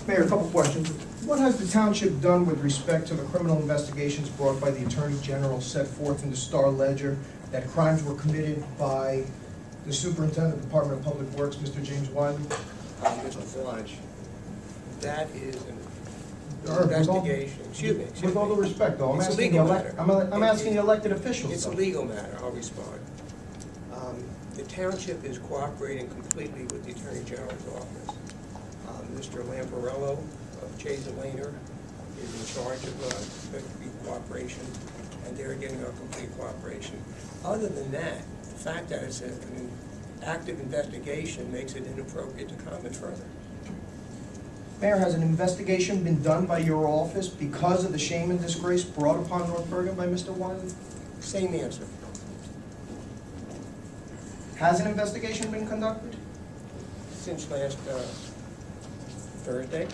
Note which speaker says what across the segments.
Speaker 1: Mayor, a couple questions. What has the township done with respect to the criminal investigations brought by the Attorney General set forth in the Star Ledger that crimes were committed by the Superintendent of the Department of Public Works, Mr. James Wiley?
Speaker 2: Mr. Blanch, that is an
Speaker 1: All right,
Speaker 2: investigation. Excuse me.
Speaker 1: With all due respect, though, I'm
Speaker 2: It's a
Speaker 1: asking
Speaker 2: legal
Speaker 1: the
Speaker 2: matter.
Speaker 1: I'm asking the elected officials.
Speaker 2: It's a
Speaker 1: though.
Speaker 2: legal matter, I'll respond. The township is cooperating completely with the Attorney General's office. Mr. Lamparello of Chase and Laner is in charge of the cooperation, and they're getting our complete cooperation. Other than that, the fact that it's an active investigation makes it inappropriate to comment further.
Speaker 1: Mayor, has an investigation been done by your office because of the shame and disgrace brought upon North Bergen by Mr. Wiley?
Speaker 2: Same answer.
Speaker 1: Has an investigation been conducted?
Speaker 2: Since last Thursday,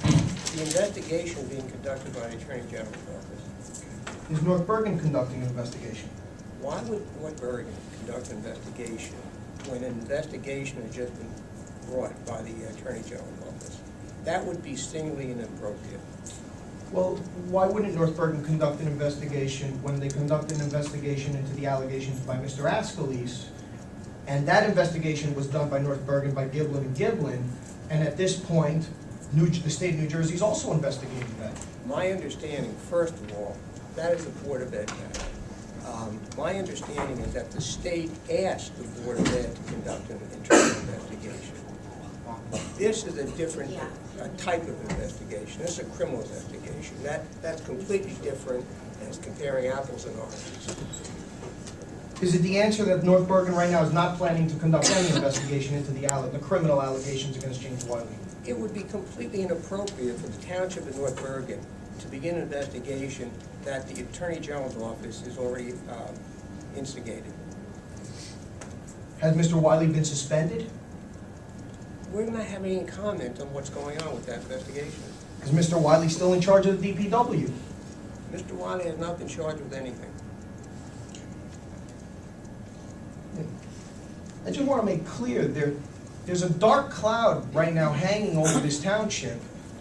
Speaker 2: the investigation being conducted by the Attorney General's office.
Speaker 1: Is North Bergen conducting an investigation?
Speaker 2: Why would North Bergen conduct an investigation when an investigation has just been brought by the Attorney General's office? That would be singularly inappropriate.
Speaker 1: Well, why wouldn't North Bergen conduct an investigation when they conduct an investigation into the allegations by Mr. Ascalise, and that investigation was done by North Bergen by Giblin and Giblin, and at this point, the state of New Jersey is also investigating that?
Speaker 2: My understanding, first of all, that is the Board of Ed matter. My understanding is that the state asked the Board of Ed to conduct an internal investigation. This is a different type of investigation. This is a criminal investigation. That's completely different as comparing apples and oranges.
Speaker 1: Is it the answer that North Bergen right now is not planning to conduct any investigation into the criminal allegations against James Wiley?
Speaker 2: It would be completely inappropriate for the Township of North Bergen to begin an investigation that the Attorney General's office has already instigated.
Speaker 1: Has Mr. Wiley been suspended?
Speaker 2: We're not having any comment on what's going on with that investigation.
Speaker 1: Is Mr. Wiley still in charge of the DPW?
Speaker 2: Mr. Wiley has not been charged with anything.
Speaker 1: I just want to make clear, there's a dark cloud right now hanging over this township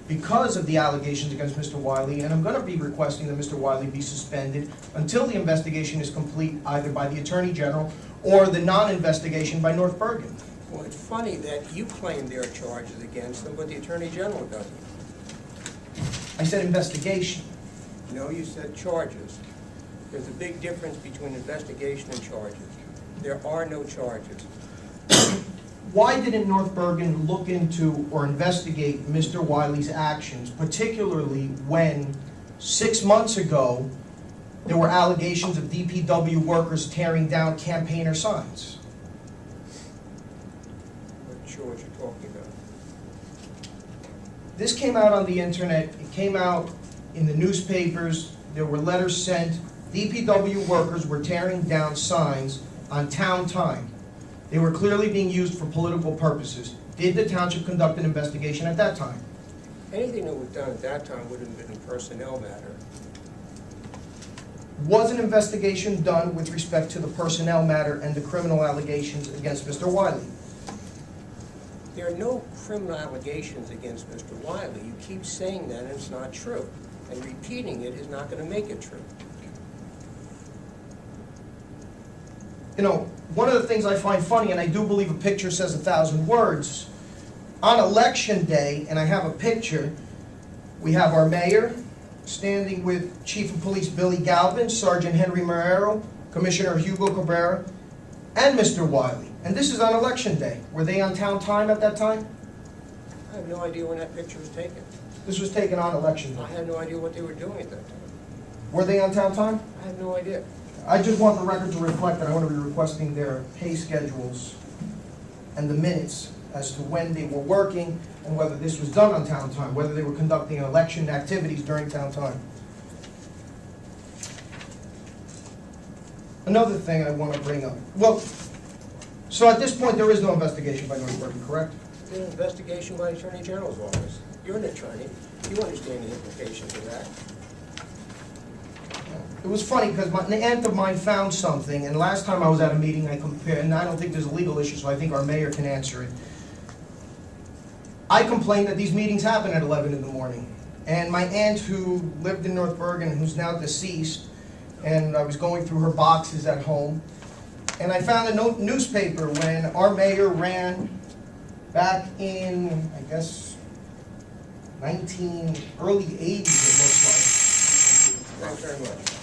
Speaker 1: because of the allegations against Mr. Wiley, and I'm going to be requesting that Mr. Wiley be suspended until the investigation is complete, either by the Attorney General or the non-investigation by North Bergen.
Speaker 2: Well, it's funny that you claim there are charges against them, but the Attorney General doesn't.
Speaker 1: I said investigation.
Speaker 2: No, you said charges. There's a big difference between investigation and charges. There are no charges.
Speaker 1: Why didn't North Bergen look into or investigate Mr. Wiley's actions, particularly when 6 months ago there were allegations of DPW workers tearing down campaigner signs?
Speaker 2: I'm not sure what you're talking about.
Speaker 1: This came out on the internet, it came out in the newspapers, there were letters sent. DPW workers were tearing down signs on town time. They were clearly being used for political purposes. Did the township conduct an investigation at that time?
Speaker 2: Anything that was done at that time would have been a personnel matter.
Speaker 1: Was an investigation done with respect to the personnel matter and the criminal allegations against Mr. Wiley?
Speaker 2: There are no criminal allegations against Mr. Wiley. You keep saying that and it's not true. And repeating it is not going to make it true.
Speaker 1: You know, one of the things I find funny, and I do believe a picture says 1,000 words, on election day, and I have a picture, we have our mayor standing with Chief of Police Billy Galvin, Sergeant Henry Marrero, Commissioner Hugo Cabrera, and Mr. Wiley. And this is on election day. Were they on town time at that time?
Speaker 2: I have no idea when that picture was taken.
Speaker 1: This was taken on election
Speaker 2: I
Speaker 1: day.
Speaker 2: had no idea what they were doing at that time.
Speaker 1: Were they on town time?
Speaker 2: I have no idea.
Speaker 1: I just want the record to reflect that I want to be requesting their pay schedules and the minutes as to when they were working and whether this was done on town time, whether they were conducting election activities during town time. Another thing I want to bring up. Well, so at this point there is no investigation by North Bergen, correct?
Speaker 2: There's an investigation by the Attorney General's office. You're an attorney. You understand the implications of that.
Speaker 1: It was funny because an aunt of mine found something, and last time I was at a meeting I compared, and I don't think there's a legal issue, so I think our mayor can answer it. I complained that these meetings happen at 11 in the morning. And my aunt, who lived in North Bergen, who's now deceased, and I was going through her boxes at home, and I found a newspaper when our mayor ran back in, I guess, early 80s, it looks like.
Speaker 2: Thanks very much.